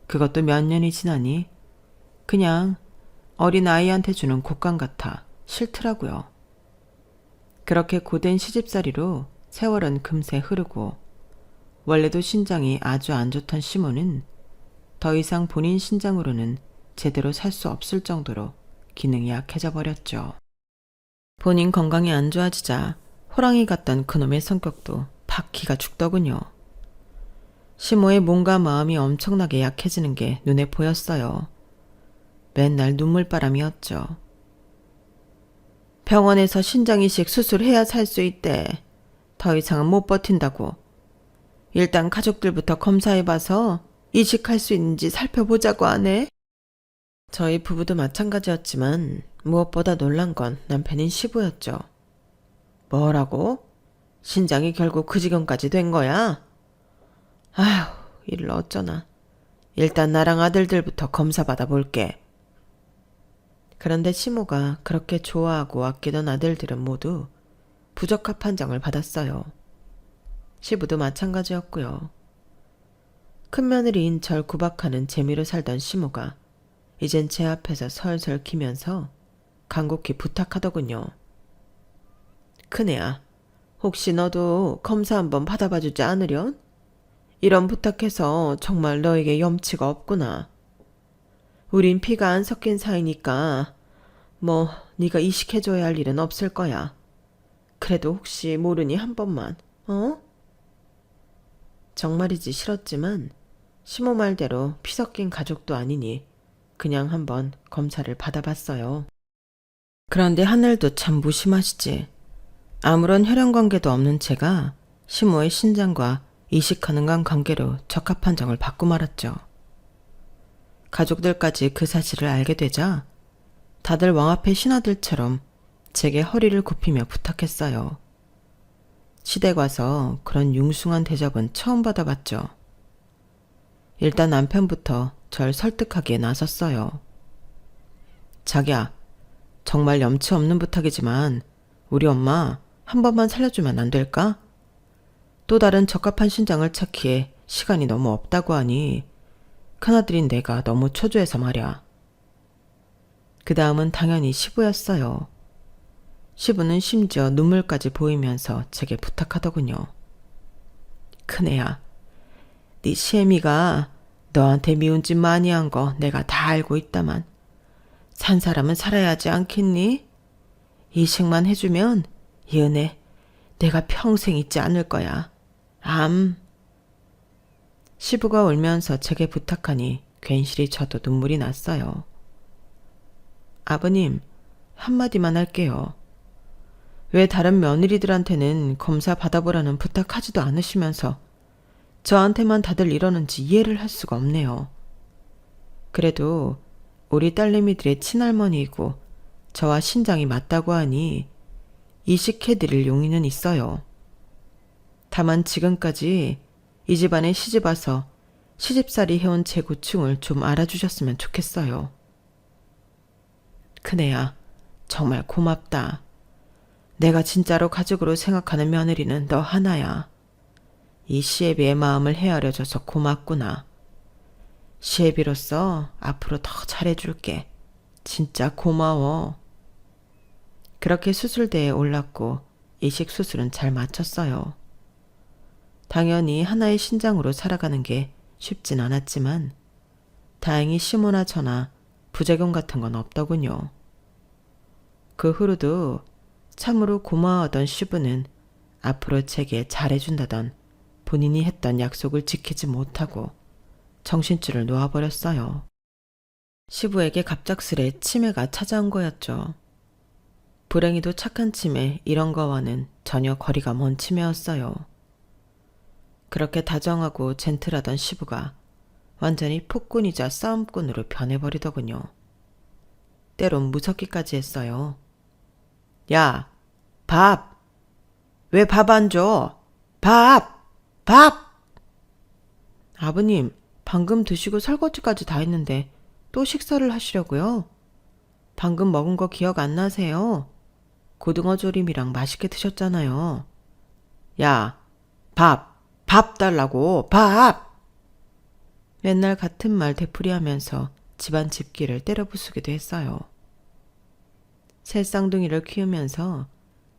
[SPEAKER 1] 그것도 몇 년이 지나니 그냥 어린아이한테 주는 곶감 같아 싫더라고요. 그렇게 고된 시집살이로 세월은 금세 흐르고 원래도 신장이 아주 안 좋던 시모는 더 이상 본인 신장으로는 제대로 살 수 없을 정도로 기능이 약해져 버렸죠. 본인 건강이 안 좋아지자 호랑이 같던 그놈의 성격도 팍 기가 죽더군요. 시모의 몸과 마음이 엄청나게 약해지는 게 눈에 보였어요. 맨날 눈물바람이었죠. 병원에서 신장이식 수술해야 살 수 있대. 더 이상은 못 버틴다고. 일단 가족들부터 검사해봐서 이식할 수 있는지 살펴보자고 하네. 저희 부부도 마찬가지였지만 무엇보다 놀란 건 남편인 시부였죠. 뭐라고? 신장이 결국 그 지경까지 된 거야? 아휴, 이를 어쩌나. 일단 나랑 아들들부터 검사 받아볼게. 그런데 시모가 그렇게 좋아하고 아끼던 아들들은 모두 부적합 판정을 받았어요. 시부도 마찬가지였고요. 큰며느리인 절 구박하는 재미로 살던 시모가 이젠 제 앞에서 설설 키면서 간곡히 부탁하더군요. 큰애야, 혹시 너도 검사 한번 받아봐 주지 않으련? 이런 부탁해서 정말 너에게 염치가 없구나. 우린 피가 안 섞인 사이니까 뭐 네가 이식해줘야 할 일은 없을 거야. 그래도 혹시 모르니 한 번만, 어? 정말이지 싫었지만 시모 말대로 피 섞인 가족도 아니니 그냥 한번 검사를 받아봤어요. 그런데 하늘도 참 무심하시지. 아무런 혈연 관계도 없는 제가 시모의 신장과 이식 가능한 관계로 적합 판정을 받고 말았죠. 가족들까지 그 사실을 알게 되자 다들 왕앞의 신하들처럼 제게 허리를 굽히며 부탁했어요. 시댁 와서 그런 융숭한 대접은 처음 받아봤죠. 일단 남편부터 절 설득하기에 나섰어요. 자기야, 정말 염치 없는 부탁이지만 우리 엄마 한 번만 살려주면 안 될까? 또 다른 적합한 신장을 찾기에 시간이 너무 없다고 하니 큰아들인 내가 너무 초조해서 말이야. 그 다음은 당연히 시부였어요. 시부는 심지어 눈물까지 보이면서 제게 부탁하더군요. 큰애야, 네 시애미가 너한테 미운 짓 많이 한 거 내가 다 알고 있다만 산 사람은 살아야 하지 않겠니? 이식만 해주면 이 은혜 내가 평생 잊지 않을 거야. 시부가 울면서 제게 부탁하니 괜시리 저도 눈물이 났어요. 아버님, 한마디만 할게요. 왜 다른 며느리들한테는 검사 받아보라는 부탁하지도 않으시면서 저한테만 다들 이러는지 이해를 할 수가 없네요. 그래도 우리 딸내미들의 친할머니이고 저와 신장이 맞다고 하니 이식해드릴 용의는 있어요. 다만 지금까지 이 집안에 시집 와서 시집살이 해온 제 고충을 좀 알아주셨으면 좋겠어요. 큰애야, 정말 고맙다. 내가 진짜로 가족으로 생각하는 며느리는 너 하나야. 이 시애비의 마음을 헤아려줘서 고맙구나. 시애비로서 앞으로 더 잘해줄게. 진짜 고마워. 그렇게 수술대에 올랐고 이식 수술은 잘 마쳤어요. 당연히 하나의 신장으로 살아가는 게 쉽진 않았지만 다행히 시모나 저나 부작용 같은 건 없더군요. 그 후로도 참으로 고마워하던 시부는 앞으로 제게 잘해준다던 본인이 했던 약속을 지키지 못하고 정신줄을 놓아버렸어요. 시부에게 갑작스레 치매가 찾아온 거였죠. 불행히도 착한 치매 이런 거와는 전혀 거리가 먼 치매였어요. 그렇게 다정하고 젠틀하던 시부가 완전히 폭군이자 싸움꾼으로 변해버리더군요. 때론 무섭기까지 했어요. 야, 밥! 왜 밥 안 줘? 밥! 밥! 아버님, 방금 드시고 설거지까지 다 했는데 또 식사를 하시려고요? 방금 먹은 거 기억 안 나세요? 고등어 조림이랑 맛있게 드셨잖아요. 야, 밥 달라고, 밥! 맨날 같은 말 되풀이하면서 집안 집기를 때려부수기도 했어요. 새 쌍둥이를 키우면서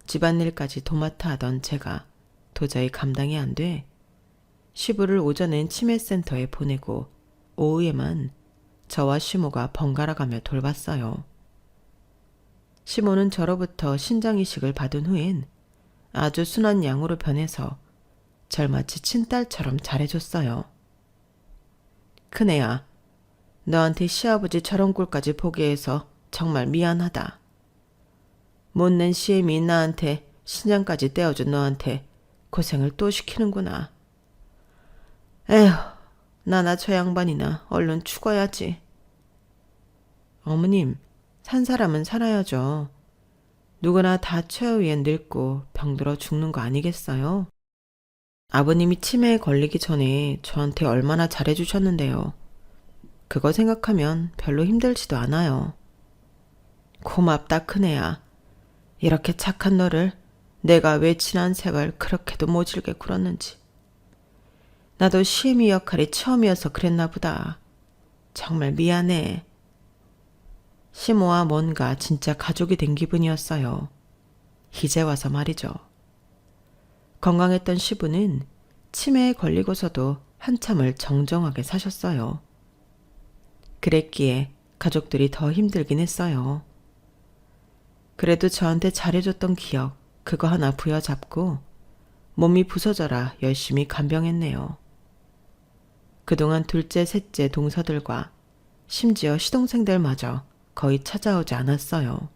[SPEAKER 1] 집안일까지 도맡아 하던 제가 도저히 감당이 안 돼 시부를 오전엔 치매센터에 보내고 오후에만 저와 시모가 번갈아가며 돌봤어요. 시모는 저로부터 신장이식을 받은 후엔 아주 순한 양으로 변해서 절 마치 친딸처럼 잘해줬어요. 큰애야, 너한테 시아버지 저런 꼴까지 보게 해서 정말 미안하다. 못낸 시애미 나한테 신장까지 떼어준 너한테 고생을 또 시키는구나. 에휴, 나나 저 양반이나 얼른 죽어야지. 어머님, 산 사람은 살아야죠. 누구나 다 최후엔 늙고 병들어 죽는 거 아니겠어요? 아버님이 치매에 걸리기 전에 저한테 얼마나 잘해주셨는데요. 그거 생각하면 별로 힘들지도 않아요. 고맙다, 큰애야. 이렇게 착한 너를 내가 왜 지난 세월 그렇게도 모질게 굴었는지. 나도 시애미 역할이 처음이어서 그랬나 보다. 정말 미안해. 시모와 뭔가 진짜 가족이 된 기분이었어요. 이제 와서 말이죠. 건강했던 시부는 치매에 걸리고서도 한참을 정정하게 사셨어요. 그랬기에 가족들이 더 힘들긴 했어요. 그래도 저한테 잘해줬던 기억 그거 하나 부여잡고 몸이 부서져라 열심히 간병했네요. 그동안 둘째, 셋째 동서들과 심지어 시동생들마저 거의 찾아오지 않았어요.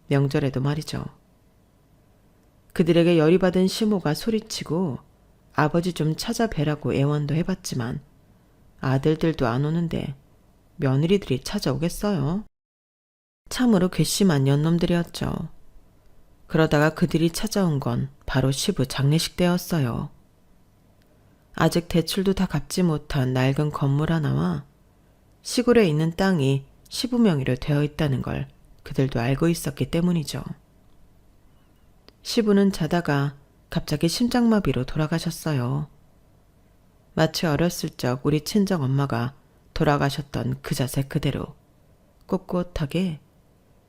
[SPEAKER 1] 명절에도 말이죠. 그들에게 열이 받은 시모가 소리치고 아버지 좀 찾아뵈라고 애원도 해봤지만 아들들도 안 오는데 며느리들이 찾아오겠어요. 참으로 괘씸한 년놈들이었죠. 그러다가 그들이 찾아온 건 바로 시부 장례식 때였어요. 아직 대출도 다 갚지 못한 낡은 건물 하나와 시골에 있는 땅이 시부 명의로 되어 있다는 걸 그들도 알고 있었기 때문이죠. 시부는 자다가 갑자기 심장마비로 돌아가셨어요. 마치 어렸을 적 우리 친정 엄마가 돌아가셨던 그 자세 그대로 꼿꼿하게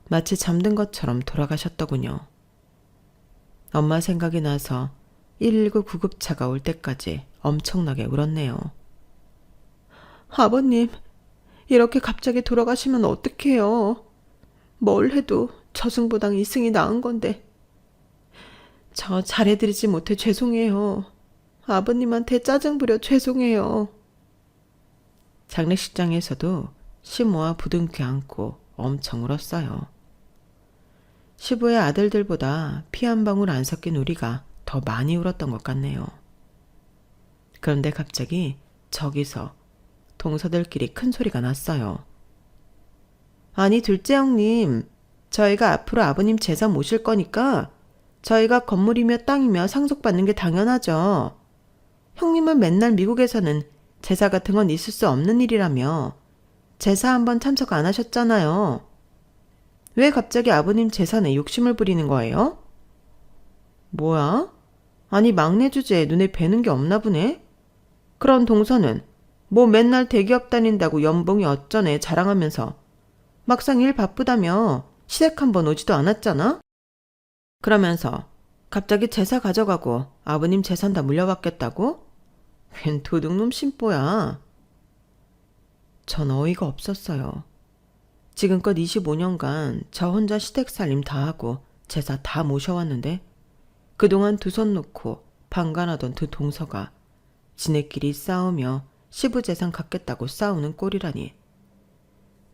[SPEAKER 1] 마치 잠든 것처럼 돌아가셨더군요. 엄마 생각이 나서 119 구급차가 올 때까지 엄청나게 울었네요. 아버님, 이렇게 갑자기 돌아가시면 어떡해요. 뭘 해도 저승보당 이승이 나은 건데. 저 잘해드리지 못해 죄송해요. 아버님한테 짜증 부려 죄송해요. 장례식장에서도 시모와 부둥켜 안고 엄청 울었어요. 시부의 아들들보다 피 한 방울 안 섞인 우리가 더 많이 울었던 것 같네요. 그런데 갑자기 저기서 동서들끼리 큰 소리가 났어요. 아니 둘째 형님, 저희가 앞으로 아버님 제사 모실 거니까 저희가 건물이며 땅이며 상속받는 게 당연하죠. 형님은 맨날 미국에서는 제사 같은 건 있을 수 없는 일이라며 제사 한번 참석 안 하셨잖아요. 왜 갑자기 아버님 재산에 욕심을 부리는 거예요? 뭐야? 아니 막내 주제에 눈에 뵈는 게 없나 보네? 그런 동서는 뭐 맨날 대기업 다닌다고 연봉이 어쩌네 자랑하면서 막상 일 바쁘다며 시댁 한번 오지도 않았잖아? 그러면서 갑자기 제사 가져가고 아버님 재산 다 물려받겠다고? 웬 도둑놈 심보야. 전 어이가 없었어요. 지금껏 25년간 저 혼자 시댁 살림 다 하고 제사 다 모셔왔는데 그동안 두 손 놓고 방관하던 두 동서가 지네끼리 싸우며 시부 재산 갖겠다고 싸우는 꼴이라니.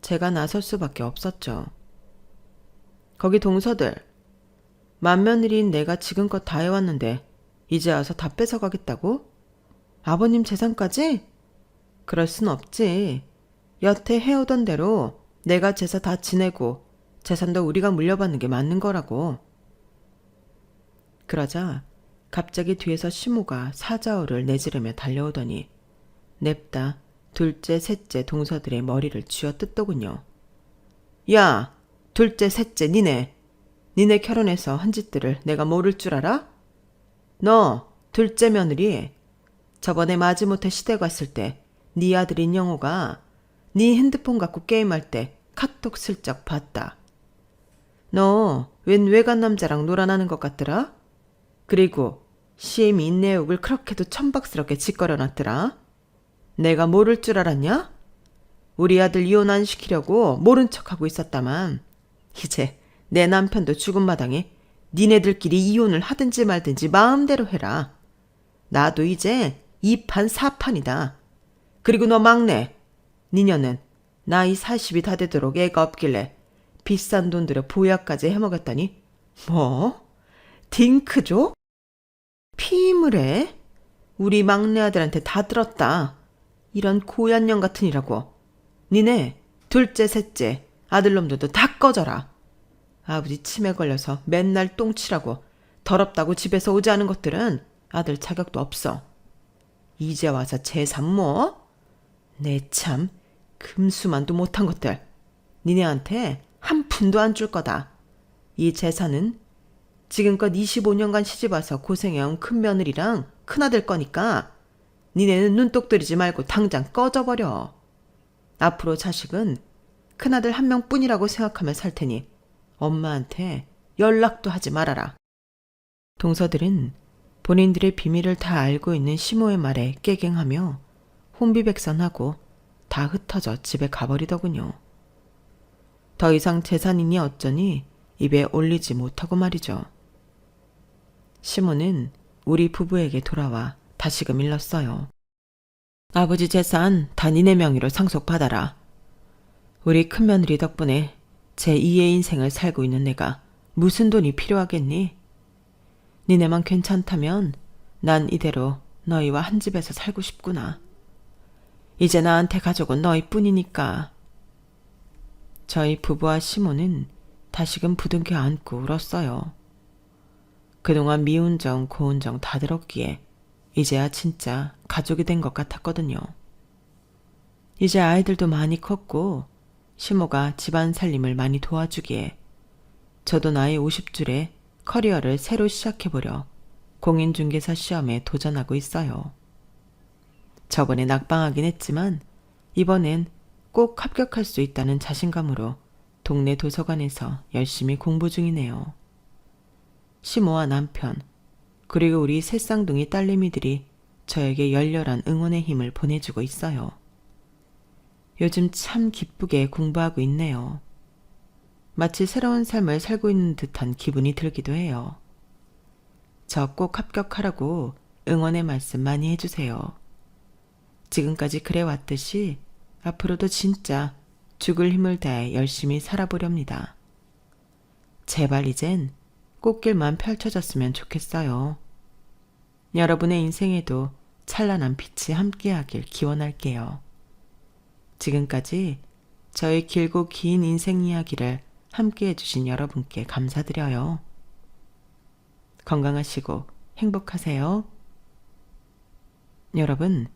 [SPEAKER 1] 제가 나설 수밖에 없었죠. 거기 동서들, 맏며느리인 내가 지금껏 다 해왔는데 이제 와서 다 뺏어가겠다고? 아버님 재산까지? 그럴 순 없지. 여태 해오던 대로 내가 제사 다 지내고 재산도 우리가 물려받는 게 맞는 거라고. 그러자 갑자기 뒤에서 시모가 사자어를 내지르며 달려오더니 냅다 둘째, 셋째 동서들의 머리를 쥐어뜯더군요. 야, 둘째, 셋째 니네 결혼해서 한 짓들을 내가 모를 줄 알아? 너 둘째 며느리 저번에 마지못해 시댁 왔을 때 네 아들인 영호가 네 핸드폰 갖고 게임할 때 카톡 슬쩍 봤다. 너 웬 외간 남자랑 놀아나는 것 같더라? 그리고 CM이 인내욕을 그렇게도 천박스럽게 짓거려놨더라. 내가 모를 줄 알았냐? 우리 아들 이혼 안 시키려고 모른 척하고 있었다만 이제 내 남편도 죽은 마당에 니네들끼리 이혼을 하든지 말든지 마음대로 해라. 나도 이제 2판 4판이다. 그리고 너 막내, 니녀는 나이 40이 다 되도록 애가 없길래 비싼 돈 들여 보약까지 해먹었다니 뭐? 딩크족? 피임을 해? 우리 막내 아들한테 다 들었다. 이런 고얀년 같으니라고. 니네 둘째 셋째 아들놈들도 다 꺼져라. 아버지 치매 걸려서 맨날 똥치라고 더럽다고 집에서 오지 않은 것들은 아들 자격도 없어. 이제 와서 제3모? 내 참 금수만도 못한 것들. 니네한테 한 푼도 안 줄 거다. 이 재산은 지금껏 25년간 시집와서 고생해온 큰며느리랑 큰아들 거니까 니네는 눈독 들이지 말고 당장 꺼져버려. 앞으로 자식은 큰아들 한 명뿐이라고 생각하며 살 테니 엄마한테 연락도 하지 말아라. 동서들은 본인들의 비밀을 다 알고 있는 시모의 말에 깨갱하며 혼비백산하고 다 흩어져 집에 가버리더군요. 더 이상 재산이니 어쩌니 입에 올리지 못하고 말이죠. 시모는 우리 부부에게 돌아와 다시금 일렀어요. 아버지 재산 다 니네 명의로 상속받아라. 우리 큰며느리 덕분에 제2의 인생을 살고 있는 내가 무슨 돈이 필요하겠니? 니네만 괜찮다면 난 이대로 너희와 한 집에서 살고 싶구나. 이제 나한테 가족은 너희뿐이니까. 저희 부부와 시모는 다시금 부둥켜 안고 울었어요. 그동안 미운 정 고운 정 다 들었기에 이제야 진짜 가족이 된 것 같았거든요. 이제 아이들도 많이 컸고 시모가 집안 살림을 많이 도와주기에 저도 나이 50줄에 커리어를 새로 시작해보려 공인중개사 시험에 도전하고 있어요. 저번에 낙방하긴 했지만 이번엔 꼭 합격할 수 있다는 자신감으로 동네 도서관에서 열심히 공부 중이네요. 시모와 남편, 그리고 우리 새 쌍둥이 딸내미들이 저에게 열렬한 응원의 힘을 보내주고 있어요. 요즘 참 기쁘게 공부하고 있네요. 마치 새로운 삶을 살고 있는 듯한 기분이 들기도 해요. 저 꼭 합격하라고 응원의 말씀 많이 해주세요. 지금까지 그래왔듯이 앞으로도 진짜 죽을 힘을 다해 열심히 살아보렵니다. 제발 이젠 꽃길만 펼쳐졌으면 좋겠어요. 여러분의 인생에도 찬란한 빛이 함께하길 기원할게요. 지금까지 저의 길고 긴 인생 이야기를 함께해 주신 여러분께 감사드려요. 건강하시고 행복하세요. 여러분,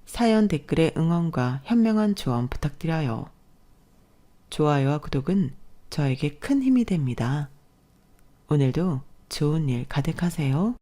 [SPEAKER 1] 사연 댓글에 응원과 현명한 조언 부탁드려요. 좋아요와 구독은 저에게 큰 힘이 됩니다. 오늘도 좋은 일 가득하세요.